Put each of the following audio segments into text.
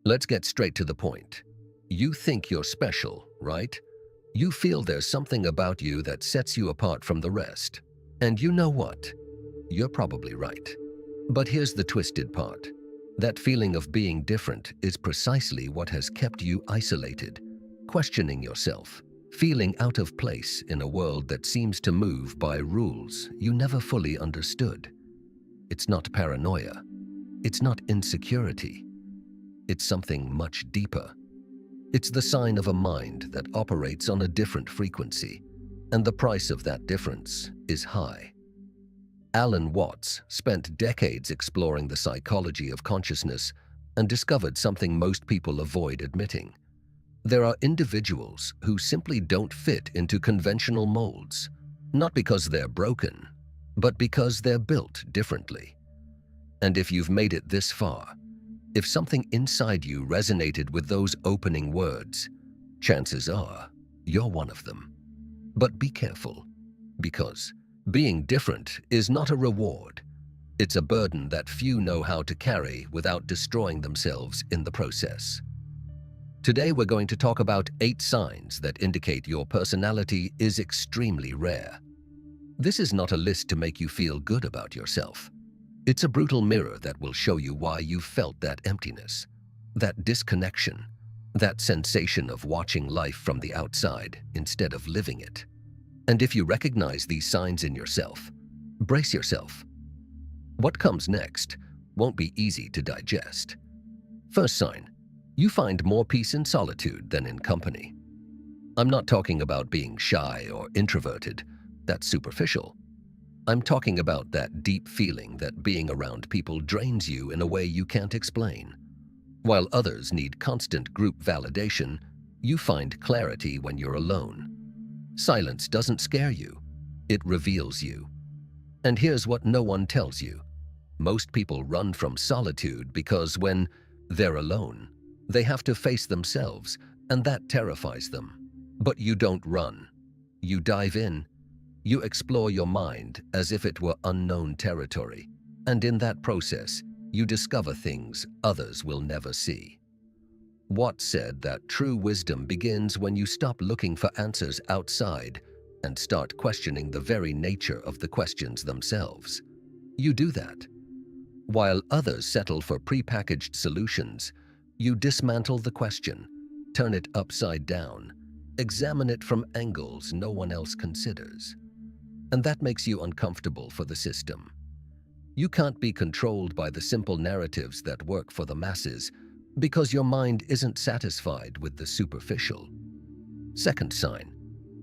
Let's get straight to the point. You think you're special, right? You feel there's something about you that sets you apart from the rest. And you know what? You're probably right. But here's the twisted part. That feeling of being different is precisely what has kept you isolated, questioning yourself, feeling out of place in a world that seems to move by rules you never fully understood. It's not paranoia. It's not insecurity. It's something much deeper. It's the sign of a mind that operates on a different frequency, and the price of that difference is high. Alan Watts spent decades exploring the psychology of consciousness and discovered something most people avoid admitting. There are individuals who simply don't fit into conventional molds, not because they're broken, but because they're built differently. And if you've made it this far, if something inside you resonated with those opening words, chances are you're one of them. But be careful, because being different is not a reward. It's a burden that few know how to carry without destroying themselves in the process. Today we're going to talk about 8 signs that indicate your personality is extremely rare. This is not a list to make you feel good about yourself. It's a brutal mirror that will show you why you've felt that emptiness, that disconnection, that sensation of watching life from the outside instead of living it. And if you recognize these signs in yourself, brace yourself. What comes next won't be easy to digest. First sign, you find more peace in solitude than in company. I'm not talking about being shy or introverted. That's superficial. I'm talking about that deep feeling that being around people drains you in a way you can't explain. While others need constant group validation, you find clarity when you're alone. Silence doesn't scare you, it reveals you. And here's what no one tells you. Most people run from solitude because when they're alone, they have to face themselves, and that terrifies them. But you don't run. You dive in. You explore your mind as if it were unknown territory, and in that process, you discover things others will never see. Watts said that true wisdom begins when you stop looking for answers outside and start questioning the very nature of the questions themselves. You do that. While others settle for prepackaged solutions, you dismantle the question, turn it upside down, examine it from angles no one else considers. And that makes you uncomfortable for the system. You can't be controlled by the simple narratives that work for the masses because your mind isn't satisfied with the superficial. Second sign,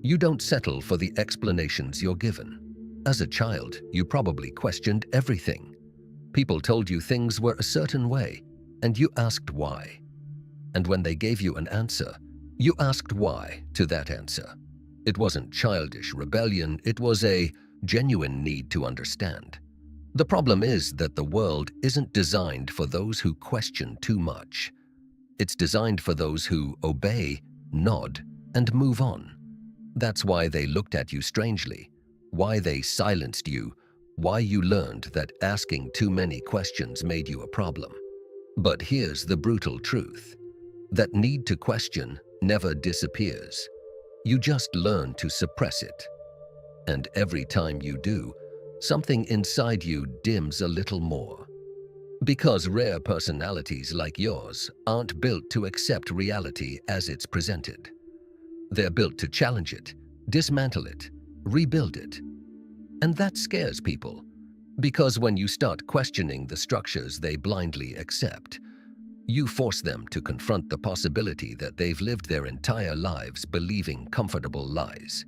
you don't settle for the explanations you're given. As a child, you probably questioned everything. People told you things were a certain way, and you asked why. And when they gave you an answer, you asked why to that answer. It wasn't childish rebellion, it was a genuine need to understand. The problem is that the world isn't designed for those who question too much. It's designed for those who obey, nod, and move on. That's why they looked at you strangely, why they silenced you, why you learned that asking too many questions made you a problem. But here's the brutal truth. That need to question never disappears. You just learn to suppress it. And every time you do, something inside you dims a little more. Because rare personalities like yours aren't built to accept reality as it's presented. They're built to challenge it, dismantle it, rebuild it. And that scares people, because when you start questioning the structures they blindly accept, you force them to confront the possibility that they've lived their entire lives believing comfortable lies.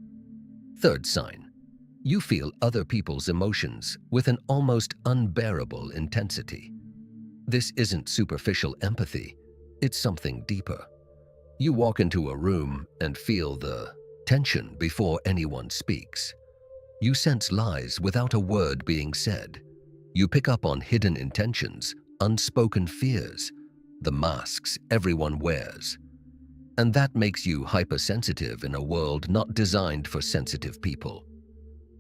Third sign, you feel other people's emotions with an almost unbearable intensity. This isn't superficial empathy, it's something deeper. You walk into a room and feel the tension before anyone speaks. You sense lies without a word being said. You pick up on hidden intentions, unspoken fears, the masks everyone wears. And that makes you hypersensitive in a world not designed for sensitive people.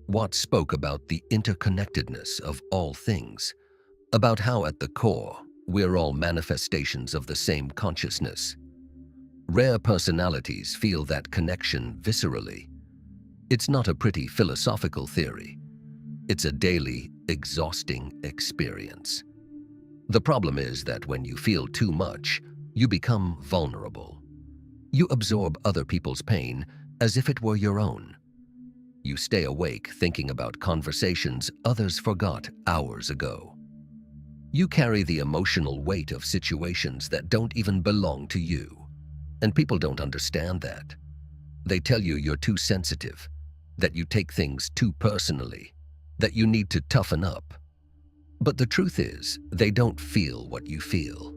Watts spoke about the interconnectedness of all things, about how at the core, We're all manifestations of the same consciousness. Rare personalities feel that connection viscerally. It's not a pretty philosophical theory. It's a daily, exhausting experience. The problem is that when you feel too much, you become vulnerable. You absorb other people's pain as if it were your own. You stay awake thinking about conversations others forgot hours ago. You carry the emotional weight of situations that don't even belong to you. And people don't understand that. They tell you you're too sensitive, that you take things too personally, that you need to toughen up. But the truth is, they don't feel what you feel.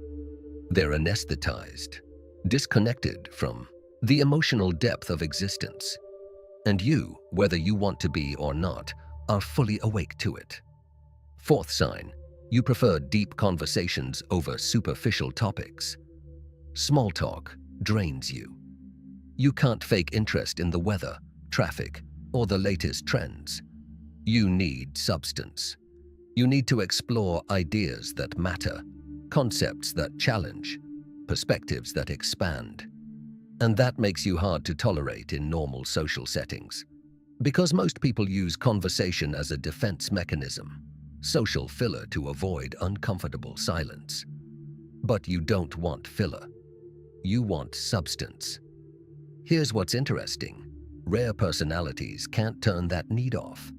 They're anesthetized, disconnected from the emotional depth of existence. And you, whether you want to be or not, are fully awake to it. Fourth sign, you prefer deep conversations over superficial topics. Small talk drains you. You can't fake interest in the weather, traffic, or the latest trends. You need substance. You need to explore ideas that matter, concepts that challenge, perspectives that expand. And that makes you hard to tolerate in normal social settings. Because most people use conversation as a defense mechanism, social filler to avoid uncomfortable silence. But you don't want filler. You want substance. Here's what's interesting. Rare personalities can't turn that need off.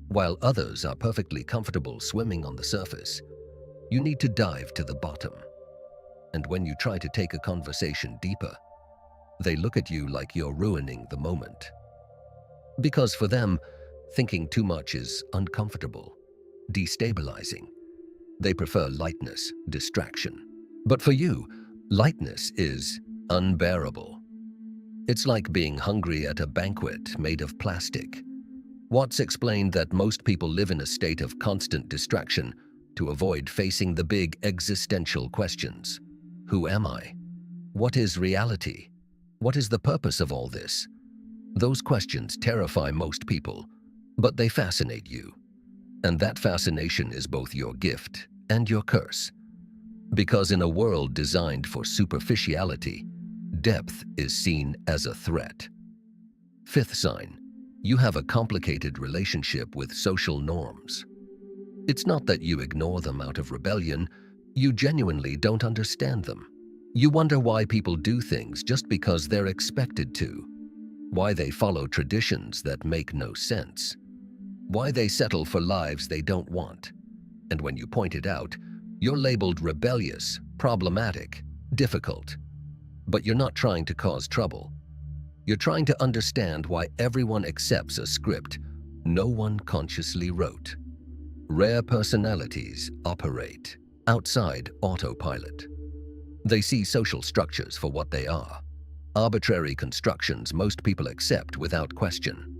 While others are perfectly comfortable swimming on the surface, you need to dive to the bottom. And when you try to take a conversation deeper, they look at you like you're ruining the moment. Because for them, thinking too much is uncomfortable, destabilizing. They prefer lightness, distraction. But for you, lightness is unbearable. It's like being hungry at a banquet made of plastic. Watts explained that most people live in a state of constant distraction to avoid facing the big existential questions. Who am I? What is reality? What is the purpose of all this? Those questions terrify most people, but they fascinate you. And that fascination is both your gift and your curse. Because in a world designed for superficiality, depth is seen as a threat. Fifth sign, you have a complicated relationship with social norms. It's not that you ignore them out of rebellion, you genuinely don't understand them. You wonder why people do things just because they're expected to, why they follow traditions that make no sense, why they settle for lives they don't want. And when you point it out, you're labeled rebellious, problematic, difficult. But you're not trying to cause trouble. You're trying to understand why everyone accepts a script no one consciously wrote. Rare personalities operate outside autopilot. They see social structures for what they are, arbitrary constructions most people accept without question.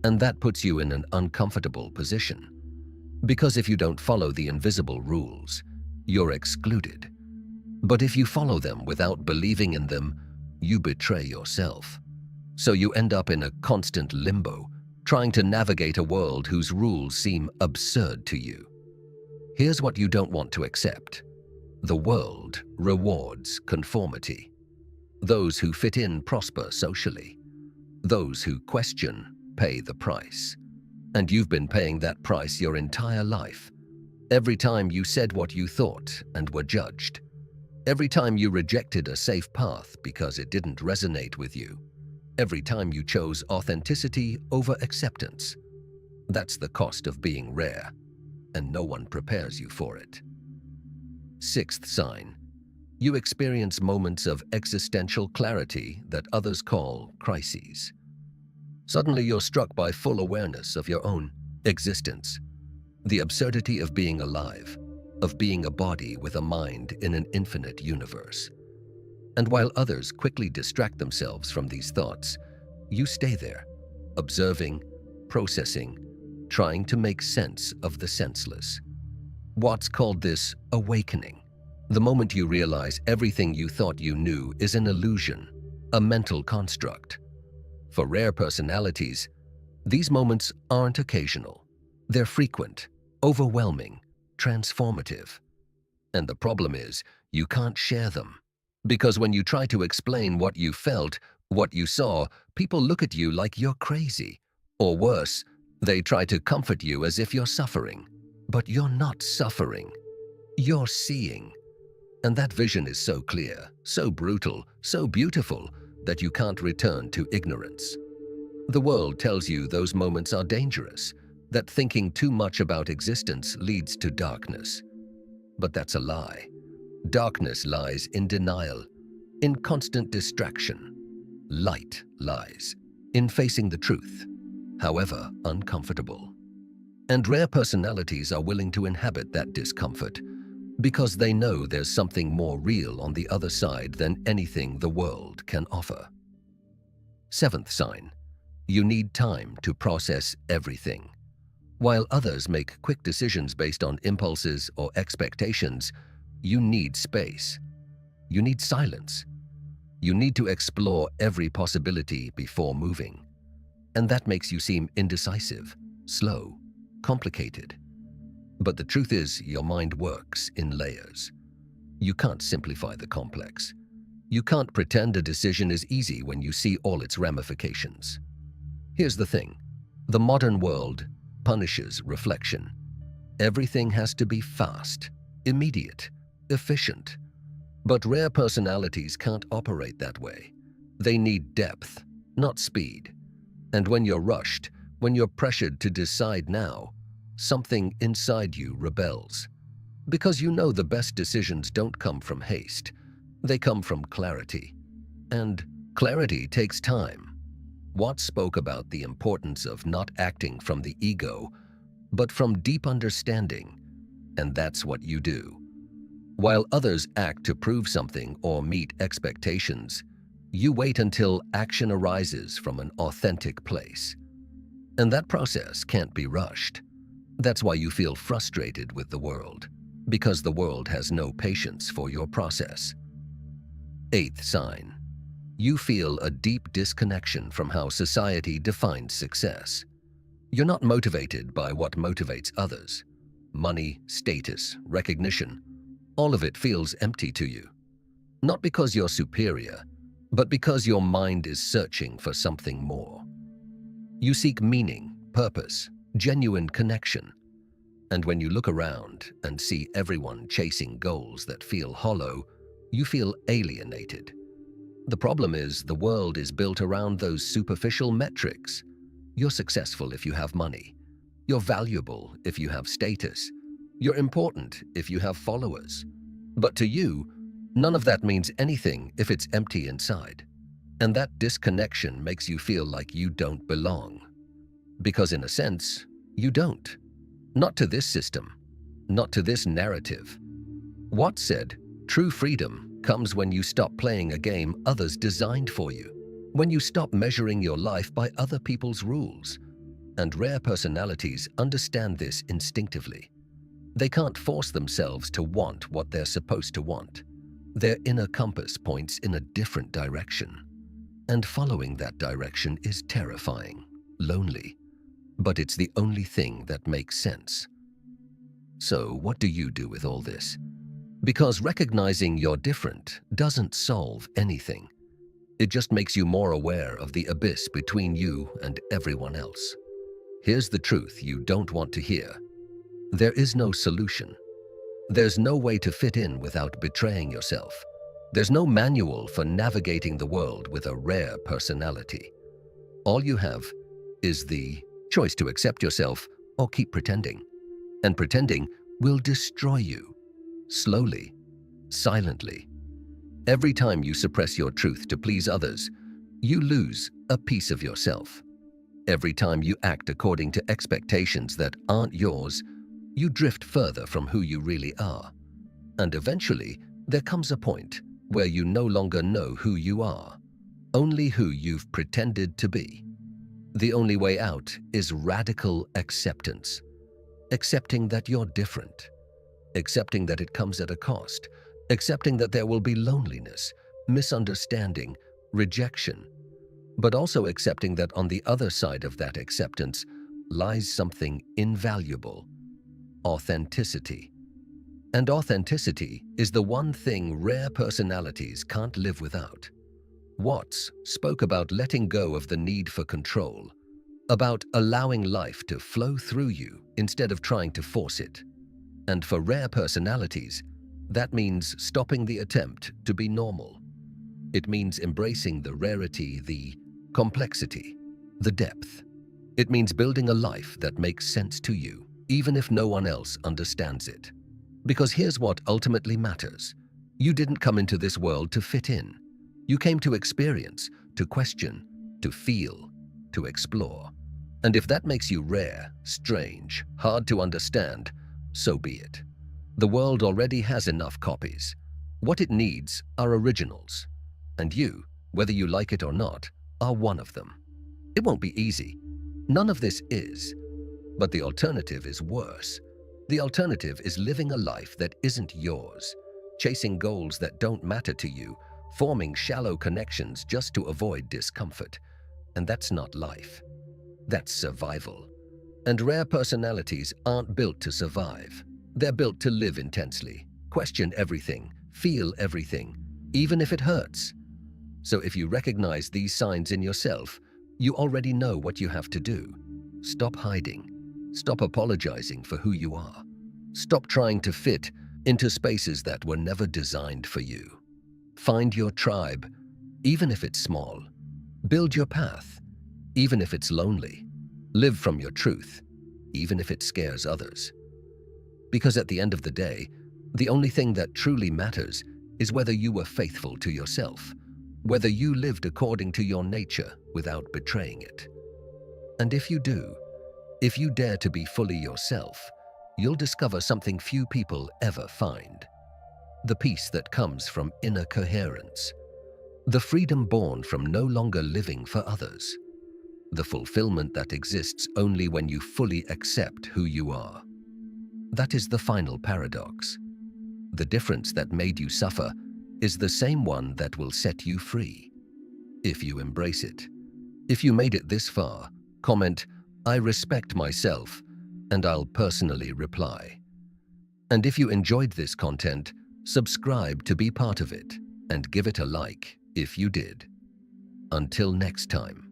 And that puts you in an uncomfortable position. Because if you don't follow the invisible rules, you're excluded. But if you follow them without believing in them, you betray yourself. So you end up in a constant limbo, trying to navigate a world whose rules seem absurd to you. Here's what you don't want to accept. The world rewards conformity. Those who fit in prosper socially. Those who question pay the price. And you've been paying that price your entire life. Every time you said what you thought and were judged. Every time you rejected a safe path because it didn't resonate with you. Every time you chose authenticity over acceptance. That's the cost of being rare, and no one prepares you for it. Sixth sign, you experience moments of existential clarity that others call crises. Suddenly you're struck by full awareness of your own existence, the absurdity of being alive, of being a body with a mind in an infinite universe. And while others quickly distract themselves from these thoughts, you stay there, observing, processing, trying to make sense of the senseless. Watts called this awakening. The moment you realize everything you thought you knew is an illusion, a mental construct. For rare personalities, these moments aren't occasional. They're frequent, overwhelming, transformative. And the problem is, you can't share them. Because when you try to explain what you felt, what you saw, people look at you like you're crazy. Or worse, they try to comfort you as if you're suffering. But you're not suffering. You're seeing. And that vision is so clear, so brutal, so beautiful, that you can't return to ignorance. The world tells you those moments are dangerous, that thinking too much about existence leads to darkness. But that's a lie. Darkness lies in denial, in constant distraction. Light lies in facing the truth, however uncomfortable. And rare personalities are willing to inhabit that discomfort because they know there's something more real on the other side than anything the world can offer. Seventh sign: you need time to process everything. While others make quick decisions based on impulses or expectations, you need space. You need silence. You need to explore every possibility before moving. And that makes you seem indecisive, slow, complicated. But the truth is, your mind works in layers. You can't simplify the complex. You can't pretend a decision is easy when you see all its ramifications. Here's the thing: the modern world punishes reflection. Everything has to be fast, immediate, efficient. But rare personalities can't operate that way. They need depth, not speed. And when you're rushed, when you're pressured to decide now, something inside you rebels. Because you know the best decisions don't come from haste. They come from clarity. And clarity takes time. Watts spoke about the importance of not acting from the ego, but from deep understanding. And that's what you do. While others act to prove something or meet expectations, you wait until action arises from an authentic place. And that process can't be rushed. That's why you feel frustrated with the world, because the world has no patience for your process. Eighth sign: you feel a deep disconnection from how society defines success. You're not motivated by what motivates others. Money, status, recognition, all of it feels empty to you. Not because you're superior, but because your mind is searching for something more. You seek meaning, purpose, genuine connection. And when you look around and see everyone chasing goals that feel hollow, you feel alienated. The problem is, the world is built around those superficial metrics. You're successful if you have money. You're valuable if you have status. You're important if you have followers. But to you, none of that means anything if it's empty inside. And that disconnection makes you feel like you don't belong. Because in a sense, you don't. Not to this system, not to this narrative. Watts said, true freedom comes when you stop playing a game others designed for you, when you stop measuring your life by other people's rules. And rare personalities understand this instinctively. They can't force themselves to want what they're supposed to want. Their inner compass points in a different direction. And following that direction is terrifying, lonely. But it's the only thing that makes sense. So what do you do with all this? Because recognizing you're different doesn't solve anything. It just makes you more aware of the abyss between you and everyone else. Here's the truth you don't want to hear. There is no solution. There's no way to fit in without betraying yourself. There's no manual for navigating the world with a rare personality. All you have is the choice to accept yourself or keep pretending. And pretending will destroy you. Slowly, silently. Every time you suppress your truth to please others, you lose a piece of yourself. Every time you act according to expectations that aren't yours, you drift further from who you really are. And eventually, there comes a point where you no longer know who you are, only who you've pretended to be. The only way out is radical acceptance. Accepting that you're different. Accepting that it comes at a cost. Accepting that there will be loneliness, misunderstanding, rejection. But also accepting that on the other side of that acceptance lies something invaluable: authenticity. And authenticity is the one thing rare personalities can't live without. Watts spoke about letting go of the need for control, about allowing life to flow through you instead of trying to force it. And for rare personalities, that means stopping the attempt to be normal. It means embracing the rarity, the complexity, the depth. It means building a life that makes sense to you, even if no one else understands it. Because here's what ultimately matters. You didn't come into this world to fit in. You came to experience, to question, to feel, to explore. And if that makes you rare, strange, hard to understand, so be it. The world already has enough copies. What it needs are originals. And you, whether you like it or not, are one of them. It won't be easy. None of this is. But the alternative is worse. The alternative is living a life that isn't yours, chasing goals that don't matter to you, forming shallow connections just to avoid discomfort. And that's not life. That's survival. And rare personalities aren't built to survive. They're built to live intensely, question everything, feel everything, even if it hurts. So if you recognize these signs in yourself, you already know what you have to do. Stop hiding. Stop apologizing for who you are. Stop trying to fit into spaces that were never designed for you. Find your tribe, even if it's small. Build your path, even if it's lonely. Live from your truth, even if it scares others. Because at the end of the day, the only thing that truly matters is whether you were faithful to yourself, whether you lived according to your nature without betraying it. And if you do, if you dare to be fully yourself, you'll discover something few people ever find. The peace that comes from inner coherence. The freedom born from no longer living for others. The fulfillment that exists only when you fully accept who you are. That is the final paradox. The difference that made you suffer is the same one that will set you free, if you embrace it. If you made it this far, comment, "I respect myself," and I'll personally reply. And if you enjoyed this content, subscribe to be part of it, and give it a like if you did. Until next time.